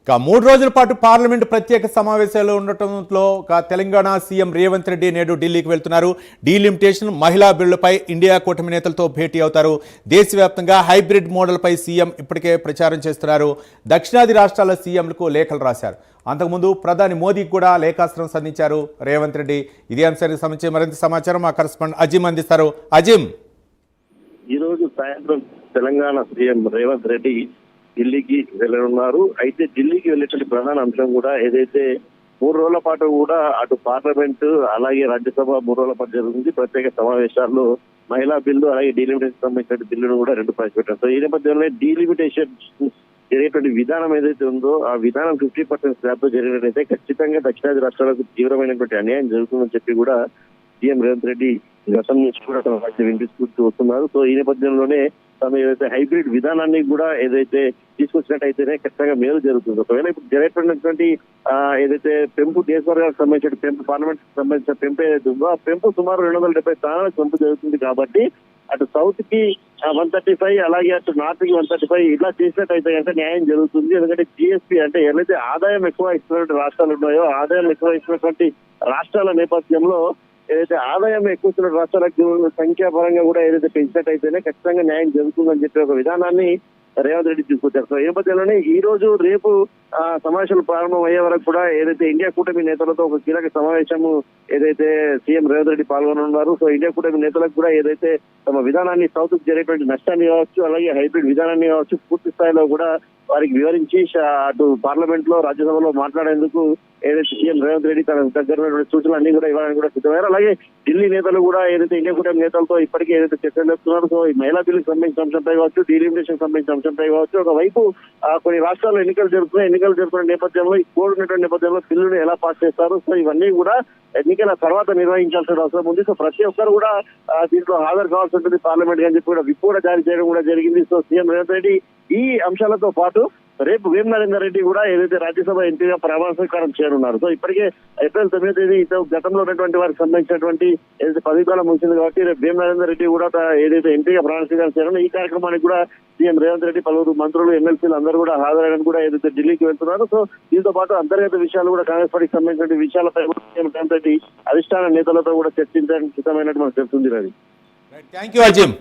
3 రోజుల పాటు పార్లమెంటు ప్రత్యేక సమావేశాలు ఉండటంతో తెలంగాణ సీఎం రేవంత్ రెడ్డి నేడు ఢిల్లీకి వెళ్తున్నారు. డీలిమిటేషన్ మహిళా బిల్లుపై ఇండియా కూటమి నేతలతో భేటీ అవుతారు. దేశవ్యాప్తంగా హైబ్రిడ్ మోడల్పై సీఎం ఇప్పటికే ప్రచారం చేస్తున్నారు. దక్షిణాది రాష్ట్రాల సీఎంలకు లేఖలు రాశారు. అంతకుముందు ప్రధాని మోదీకి కూడా లేఖాస్త్రం సంధించారు రేవంత్ రెడ్డి. ఇదే అంశానికి సంబంధించి మరింత సమాచారం మా కరెస్పాండెంట్ అజిమ్ అందిస్తారు. అజిమ్, ఈ రోజు సాయంత్రం తెలంగాణ సీఎం రేవంత్ రెడ్డి ఢిల్లీకి వెళ్లనున్నారు. అయితే ఢిల్లీకి వెళ్ళేటువంటి ప్రధాన అంశం కూడా ఏదైతే 3 రోజుల పాటు కూడా అటు పార్లమెంట్ అలాగే రాజ్యసభ 3 రోజుల పాటు జరుగుతుంది. ప్రత్యేక సమావేశాల్లో మహిళా బిల్లు అలాగే డీలిమిటేషన్ సంబంధించిన బిల్లును కూడా రెండు ప్రవేశపెట్టారు. సో ఈ నేపథ్యంలో డీలిమిటేషన్ జరిగేటువంటి విధానం ఏదైతే ఉందో ఆ విధానం 50% స్లాబ్ తో జరిగినట్టయితే ఖచ్చితంగా దక్షిణాది రాష్ట్రాలకు తీవ్రమైనటువంటి అన్యాయం జరుగుతుందని చెప్పి కూడా సీఎం రేవంత్ రెడ్డి గతం నుంచి కూడా తమ వాక్యం వినిపిస్తూ వస్తున్నారు. సో ఈ నేపథ్యంలోనే తమ ఏదైతే హైబ్రిడ్ విధానాన్ని కూడా ఏదైతే తీసుకొచ్చినట్టయితేనే ఖచ్చితంగా మేలు జరుగుతుంది. ఒకవేళ ఇప్పుడు జరిగేటువంటి ఏదైతే పెంపు నియోజకవర్గాలకు సంబంధించిన పెంపు పార్లమెంట్ సంబంధించిన పెంపు ఏదైతే ఉందో ఆ పెంపు సుమారు 270 స్థానాలకు పెంపు జరుగుతుంది. కాబట్టి అటు సౌత్ కి 135 అలాగే అటు నార్త్ కి 135 ఇలా చేసినట్టయితే అంటే న్యాయం జరుగుతుంది. ఎందుకంటే జిఎస్పీ అంటే ఏదైతే ఆదాయం ఎక్కువ ఇస్తున్నటువంటి రాష్ట్రాలు ఉన్నాయో ఆదాయం ఎక్కువ ఇస్తున్నటువంటి రాష్ట్రాల నేపథ్యంలో ఏదైతే ఆదాయం ఎక్కువ ఇస్తున్న రాష్ట్రాలకు సంఖ్యాపరంగా కూడా ఏదైతే పెంచినట్టయితేనే ఖచ్చితంగా న్యాయం జరుగుతుందని చెప్పి ఒక విధానాన్ని రేవంత్ రెడ్డి తీసుకొచ్చారు. సో ఈ నేపథ్యంలోనే ఈ రోజు రేపు సమావేశాలు ప్రారంభం అయ్యే వరకు కూడా ఏదైతే ఇండియా కూటమి నేతలతో ఒక కీలక సమావేశము ఏదైతే సీఎం రేవంత్ రెడ్డి పాల్గొనున్నారు. సో ఇండియా కూటమి నేతలకు కూడా ఏదైతే తమ విధానాన్ని సౌత్ కు జరిగేటువంటి నష్టాన్ని కావచ్చు అలాగే హైబ్రిడ్ విధానాన్ని కావచ్చు పూర్తి స్థాయిలో కూడా వారికి వివరించి అటు పార్లమెంట్ లో రాజ్యసభలో మాట్లాడేందుకు ఏదైతే సీఎం రేవంత్ రెడ్డి తన దగ్గర ఉన్నటువంటి సూచనలు అన్ని కూడా ఇవ్వడానికి కూడా సిద్ధమయ్యారు. అలాగే ఢిల్లీ నేతలు కూడా ఏదైతే ఇండియా కూటమి నేతలతో ఇప్పటికే ఏదైతే చర్చలు జరుపుతున్నారో సో ఈ మహిళా బిల్లుకు సంబంధించిన అంశంపై కావచ్చు డీలిమిటేషన్ సంబంధించిన అంశంపై కావచ్చు ఒకవైపు కొన్ని రాష్ట్రాల్లో ఎన్నికలు జరుపుకున్న నేపథ్యంలో ఈ కోడ్ ఉన్నటువంటి నేపథ్యంలో బిల్లును ఎలా పాస్ చేస్తారు. సో ఇవన్నీ కూడా ఎన్నికల తర్వాత నిర్వహించాల్సిన అవసరం ఉంది. సో ప్రతి ఒక్కరు కూడా దీంట్లో హాజరు కావాల్సి ఉంటుంది పార్లమెంట్ అని చెప్పి కూడా విప్ కూడా జారీ చేయడం కూడా జరిగింది. సో సీఎం రేవంత్ రెడ్డి ఈ అంశాలతో పాటు రేపు వేం నరేందర్ రెడ్డి కూడా ఏదైతే రాజ్యసభ ఎంపీగా ప్రమాణ స్వీకారం చేయనున్నారు. సో ఇప్పటికే ఏప్రిల్ 9వ తేదీ గతంలో ఉన్నటువంటి వారికి సంబంధించినటువంటి ఏదైతే పదవీకాలం ముగిసింది కాబట్టి రేపు వేం నరేందర్ రెడ్డి కూడా ఏదైతే ఎంపీగా ప్రమాణ స్వీకారం చేయనున్నారు. ఈ కార్యక్రమానికి కూడా సీఎం రేవంత్ రెడ్డి పలువురు మంత్రులు ఎమ్మెల్సీలు అందరూ కూడా హాజరయ్యని కూడా ఏదైతే ఢిల్లీకి వెళ్తున్నారు. సో దీంతో పాటు అంతర్గత విషయాలు కూడా కాంగ్రెస్ పార్టీకి సంబంధించిన విషయాలపై సీఎం రేవంత్ రెడ్డి అధిష్టాన నేతలతో కూడా చర్చించడానికి సిద్ధమైనట్టు మనకు తెలుస్తుంది. Thank you Azim.